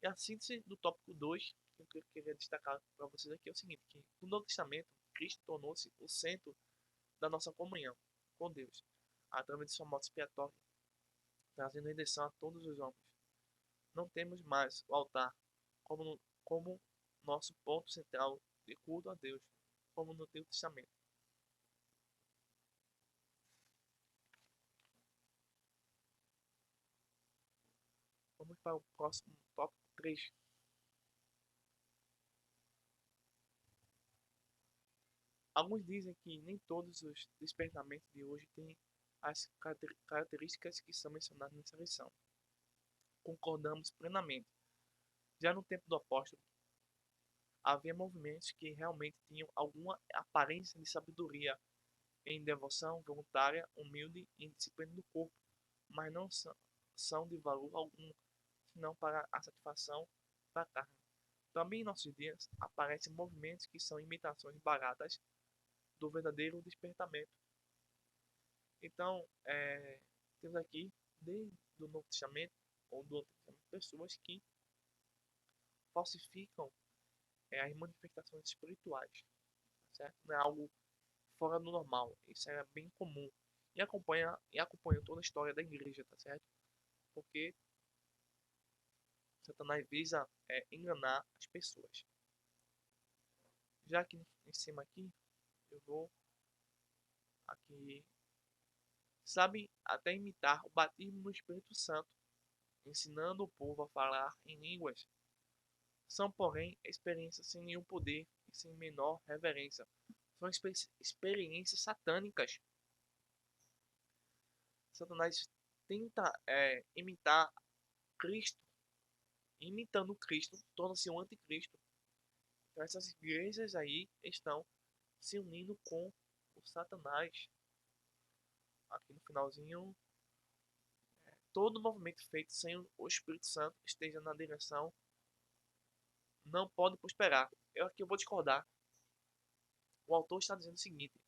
E a síntese do tópico 2, que eu queria destacar para vocês aqui é o seguinte, que no Novo Testamento, Cristo tornou-se o centro da nossa comunhão com Deus, através de sua morte expiatória, trazendo redenção a todos os homens. Não temos mais o altar como nosso ponto central de culto a Deus, como no Antigo Testamento. Vamos para o próximo tópico 3. Alguns dizem que nem todos os despertamentos de hoje têm as características que são mencionadas nessa lição. Concordamos plenamente. Já no tempo do apóstolo, havia movimentos que realmente tinham alguma aparência de sabedoria em devoção voluntária, humilde e em disciplina do corpo, mas não são de valor algum, senão para a satisfação da carne. Também em nossos dias aparecem movimentos que são imitações baratas do verdadeiro despertamento. Então, temos aqui, desde o Novo Testamento, ou do Antigo Testamento, pessoas que falsificam as manifestações espirituais, certo? Não é algo fora do normal, isso é bem comum. E acompanha toda a história da igreja, tá certo? Porque Satanás visa enganar as pessoas. Já aqui em cima aqui, eu vou aqui, sabe, até imitar o batismo no Espírito Santo, ensinando o povo a falar em línguas. São, porém, experiências sem nenhum poder e sem menor reverência. São experiências satânicas. Satanás tenta imitar Cristo. Imitando Cristo, torna-se um anticristo. Então essas igrejas aí estão se unindo com o Satanás. Aqui no finalzinho, todo movimento feito sem o Espírito Santo esteja na direção não pode prosperar. Aqui eu vou discordar. O autor está dizendo o seguinte: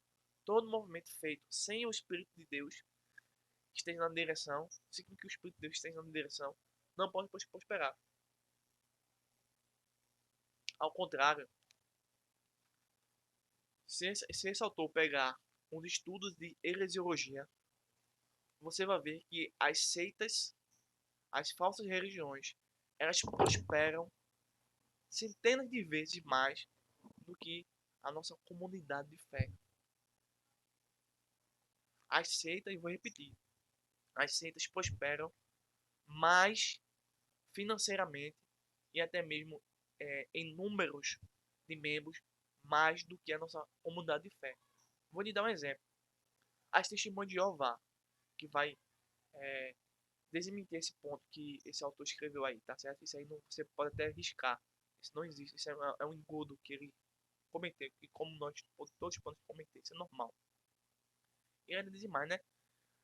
todo movimento feito sem o Espírito de Deus que esteja na direção, sem que o Espírito de Deus esteja na direção, não pode prosperar. Ao contrário, se esse autor pegar uns estudos de heresiologia, você vai ver que as seitas, as falsas religiões, elas prosperam centenas de vezes mais do que a nossa comunidade de fé. As seitas, e vou repetir, as seitas prosperam mais financeiramente e até mesmo em números de membros mais do que a nossa comunidade de fé. Vou lhe dar um exemplo. As testemunhas de Jeová, que vai desmentir esse ponto que esse autor escreveu aí, tá certo? Isso aí não, você pode até riscar. Isso não existe. Isso é um engodo que ele cometeu. E como nós todos podemos cometer, isso é normal. E ainda diz mais, né?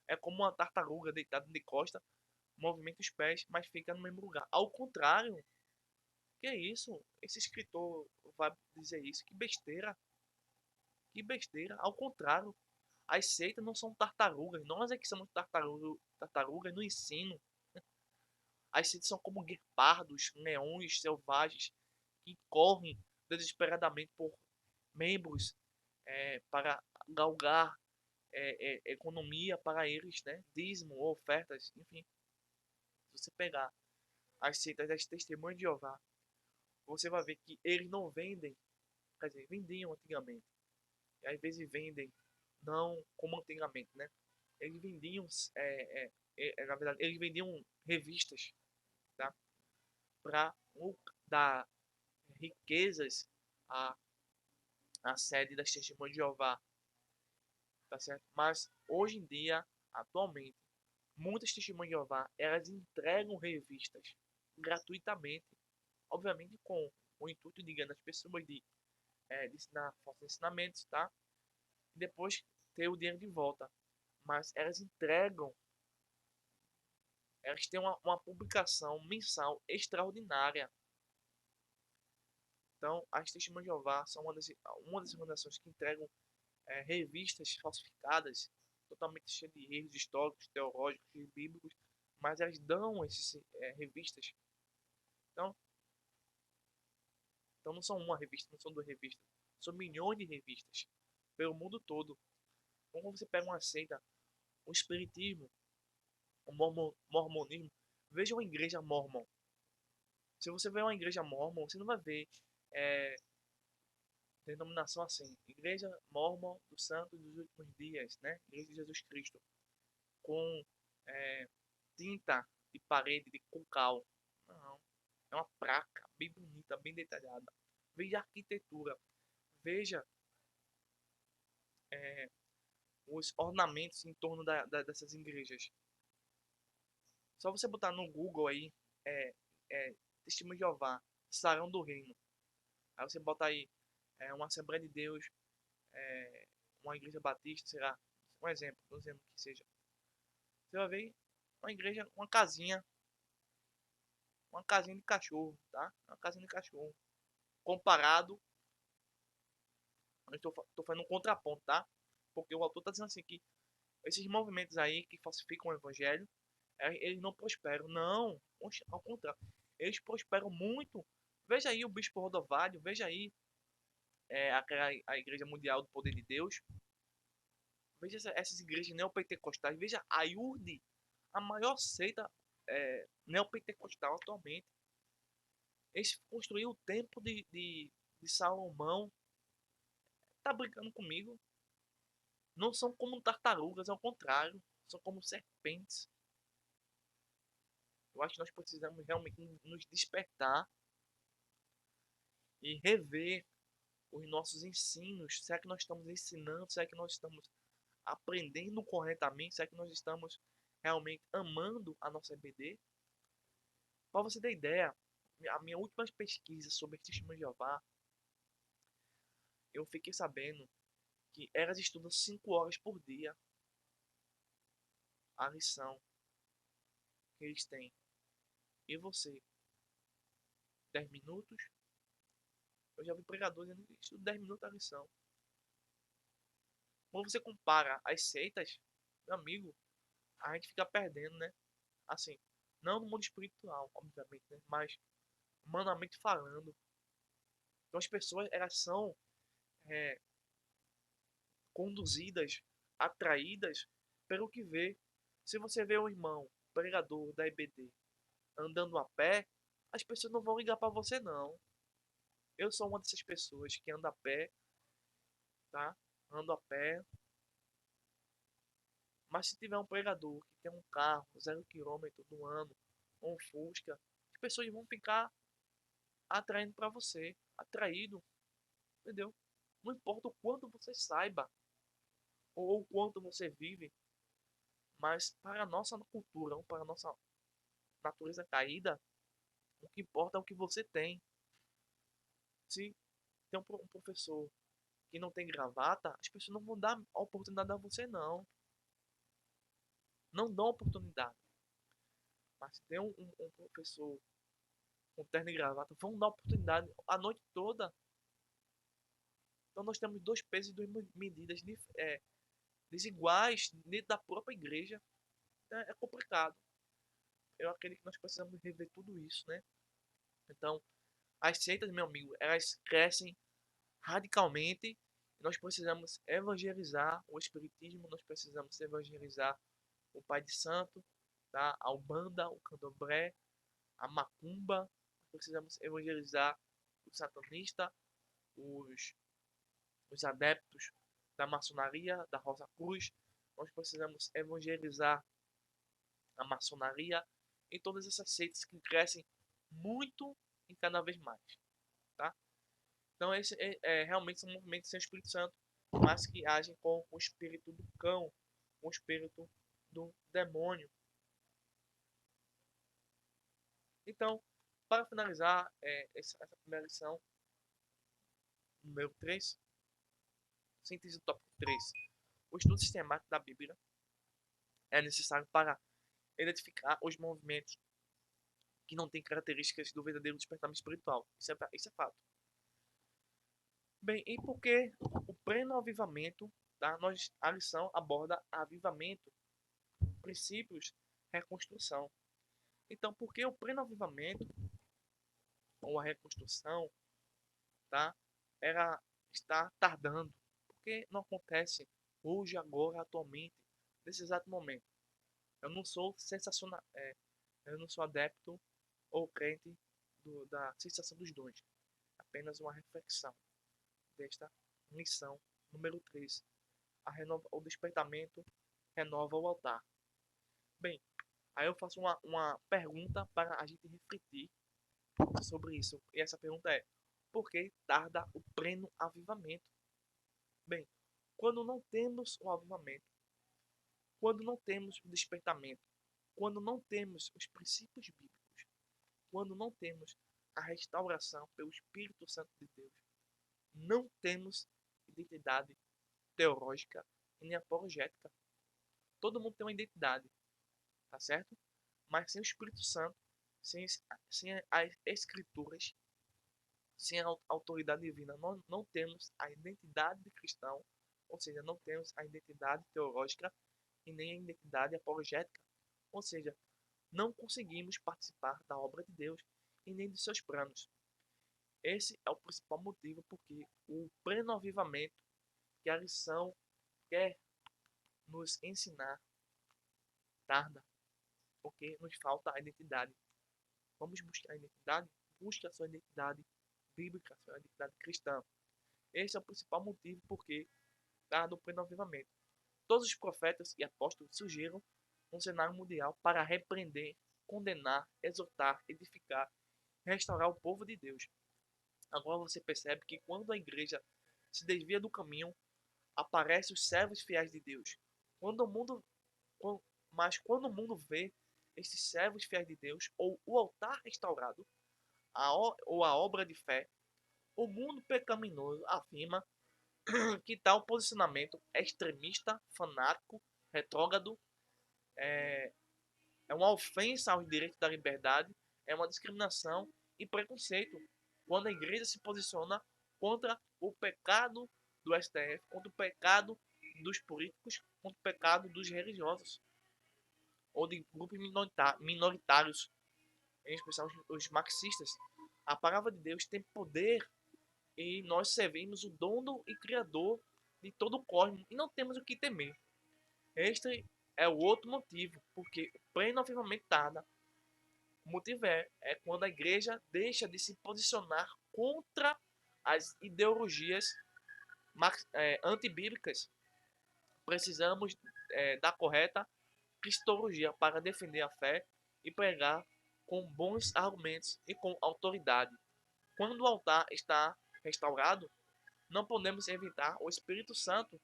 É como uma tartaruga deitada de costa, movimenta os pés, mas fica no mesmo lugar. Ao contrário, que é isso? Esse escritor vai dizer isso? Que besteira! Que besteira. Ao contrário, as seitas não são tartarugas. Nós é que somos tartarugas no ensino. As seitas são como guepardos, leões selvagens que correm desesperadamente por membros para galgar economia para eles, né? Dízimo, ofertas, enfim. Se você pegar as seitas das testemunhas de Jeová, você vai ver que eles não vendem, quer dizer, vendiam antigamente. E às vezes vendem não como antigamente, né? Eles vendiam, na verdade, eles vendiam revistas, tá? Para dar riquezas à, à sede das testemunhas de Jeová, tá certo? Mas hoje em dia, atualmente, muitas testemunhas de Jeová, elas entregam revistas gratuitamente, obviamente com o intuito de ganhar as pessoas, de ensinar falsos ensinamentos, tá? E depois ter o dinheiro de volta. Mas elas entregam, elas têm uma publicação mensal extraordinária. Então, as Testemunhas de Jeová são uma das organizações que entregam revistas falsificadas, totalmente cheias de erros históricos, teológicos e bíblicos, mas elas dão essas revistas. Então, então, não são uma revista, não são duas revistas, são milhões de revistas pelo mundo todo. Então, quando você pega uma seita, o espiritismo, o mormonismo, veja uma igreja mormon. Se você vê uma igreja mormon, você não vai ver é, denominação assim, Igreja Mormon dos Santos dos Últimos Dias, né? Igreja de Jesus Cristo, com é, tinta de parede de cal. Não, é uma placa bem bonita, bem detalhada. Veja a arquitetura, veja é, os ornamentos em torno dessas igrejas. Só você botar no Google aí, é, Testemunho de Jeová, Sarão do Reino. Aí você bota aí uma Assembleia de Deus, é, uma igreja batista, será? Um exemplo, não dizendo que seja. Você vai ver uma igreja, uma casinha de cachorro, tá? Uma casinha de cachorro. Comparado, eu estou fazendo um contraponto, tá? Porque o autor está dizendo assim que esses movimentos aí que falsificam o evangelho, eles não prosperam. Não, ao contrário. Eles prosperam muito. Veja aí o Bispo Rodovalho, veja aí a Igreja Mundial do Poder de Deus. Veja essas igrejas neopentecostais. Veja a IURD, a maior seita neopentecostal atualmente. Eles construíram o templo de Salomão. Tá brincando comigo? Não são como tartarugas, ao contrário. São como serpentes. Eu acho que nós precisamos realmente nos despertar e rever os nossos ensinos. Será que nós estamos ensinando? Será que nós estamos aprendendo corretamente? Será que nós estamos realmente amando a nossa EBD? Para você ter ideia, a minha última pesquisa sobre testemunho de Jeová, eu fiquei sabendo que elas estudam 5 horas por dia a lição que eles têm. E você, 10 minutos? Eu já vi pregadores dizendo que estuda 10 minutos a lição. Quando você compara as seitas, meu amigo, a gente fica perdendo, né? Assim, não no mundo espiritual, obviamente, né? Mas humanamente falando. Então as pessoas, elas são é, conduzidas, atraídas pelo que vê. Se você vê um irmão pregador da EBD andando a pé, as pessoas não vão ligar para você não. Eu sou uma dessas pessoas que anda a pé, tá? Ando a pé. Mas se tiver um pregador que tem um carro 0 km no ano, ou um Fusca, as pessoas vão ficar atraindo para você, atraído, entendeu? Não importa o quanto você saiba ou o quanto você vive, mas para a nossa cultura, ou para a nossa natureza caída, o que importa é o que você tem. Se tem um professor que não tem gravata, as pessoas não vão dar a oportunidade a você, não. Não dão oportunidade. Mas se tem um professor com terno e gravata, vão dar oportunidade a noite toda. Então nós temos dois pesos e duas medidas desiguais dentro da própria igreja. É complicado. Eu acredito que nós precisamos rever tudo isso, né? Então, as seitas, meu amigo, elas crescem radicalmente. Nós precisamos evangelizar o espiritismo, nós precisamos evangelizar o Pai de Santo, tá? A Umbanda, o Candomblé, a Macumba. Nós precisamos evangelizar o satanista, os, os adeptos da maçonaria, da Rosa Cruz. Nós precisamos evangelizar a maçonaria e todas essas seitas que crescem muito e cada vez mais, tá? Então esse realmente são movimentos sem o Espírito Santo, mas que agem com o espírito do cão, com o espírito do demônio. Então, para finalizar essa primeira lição, número 3, síntese do tópico 3. O estudo sistemático da Bíblia é necessário para identificar os movimentos que não têm características do verdadeiro despertamento espiritual. Isso é fato. Bem, e por que o pleno avivamento, tá? A lição aborda avivamento, princípios, reconstrução. Então, por que o pleno avivamento, ou a reconstrução, tá? Ela está tardando? Por que não acontece hoje, agora, atualmente, nesse exato momento? Eu não sou sensacional, eu não sou adepto ou crente da sensação dos dons. Apenas uma reflexão desta lição número 3. O despertamento renova o altar. Bem, aí eu faço uma pergunta para a gente refletir sobre isso. E essa pergunta é: por que tarda o pleno avivamento? Bem, quando não temos o avivamento, quando não temos o despertamento, quando não temos os princípios bíblicos, quando não temos a restauração pelo Espírito Santo de Deus, não temos identidade teológica e nem apologética. Todo mundo tem uma identidade, tá certo? Mas sem o Espírito Santo, sem as Escrituras, sem a autoridade divina, não temos a identidade de cristão, ou seja, não temos a identidade teológica e nem a identidade apologética, ou seja, não conseguimos participar da obra de Deus e nem de seus planos. Esse é o principal motivo porque o pleno avivamento que a lição quer nos ensinar tarda, porque nos falta a identidade. Vamos buscar a identidade? Busque a sua identidade bíblica, a sua identidade cristã. Esse é o principal motivo porque tarda o pleno avivamento. Todos os profetas e apóstolos surgiram num cenário mundial para repreender, condenar, exortar, edificar, restaurar o povo de Deus. Agora você percebe que quando a igreja se desvia do caminho, aparecem os servos fiéis de Deus. Quando o mundo, mas quando o mundo vê esses servos fiéis de Deus, ou o altar restaurado, ou a obra de fé, o mundo pecaminoso afirma que tal posicionamento é extremista, fanático, retrógrado, é, é uma ofensa aos direitos da liberdade, é uma discriminação e preconceito. Quando a igreja se posiciona contra o pecado do STF, contra o pecado dos políticos, contra o pecado dos religiosos ou de grupos minoritários, em especial os marxistas. A palavra de Deus tem poder e nós servimos o dono e criador de todo o cosmos e não temos o que temer. Este é o outro motivo, porque o pleno avivamento tarda. O motivo é quando a igreja deixa de se posicionar contra as ideologias antibíblicas. Precisamos da correta cristologia para defender a fé e pregar com bons argumentos e com autoridade. Quando o altar está restaurado, não podemos evitar o Espírito Santo.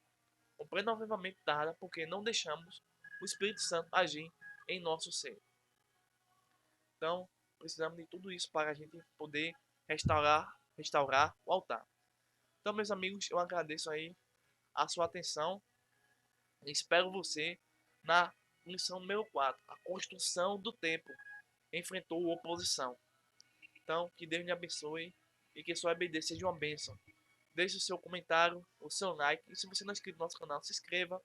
O pleno avivamento tarda porque não deixamos o Espírito Santo agir em nosso ser. Então, precisamos de tudo isso para a gente poder restaurar o altar. Então, meus amigos, eu agradeço aí a sua atenção e espero você na lição número 4, a construção do templo enfrentou oposição. Então, que Deus lhe abençoe e que sua EBD seja uma bênção. deixe o seu comentário, o seu like. E se você não é inscrito no nosso canal, se inscreva.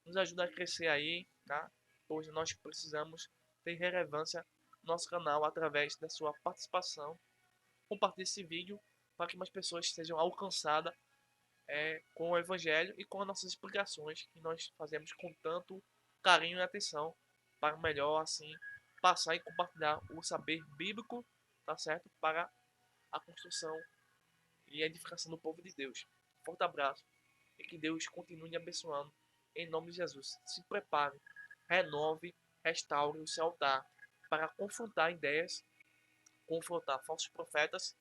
Nos ajuda a crescer aí, tá? Pois nós precisamos ter relevância no nosso canal através da sua participação. Compartilhe esse vídeo para que mais pessoas sejam alcançadas com o Evangelho e com as nossas explicações que nós fazemos com tanto carinho e atenção para melhor assim passar e compartilhar o saber bíblico, tá certo? Para a construção e a edificação do povo de Deus. Forte abraço e que Deus continue lhe abençoando em nome de Jesus. Se prepare, renove, restaure o seu altar para confrontar ideias, confrontar falsos profetas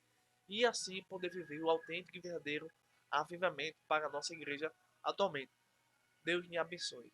e assim poder viver o autêntico e verdadeiro avivamento para a nossa igreja atualmente. Deus me abençoe.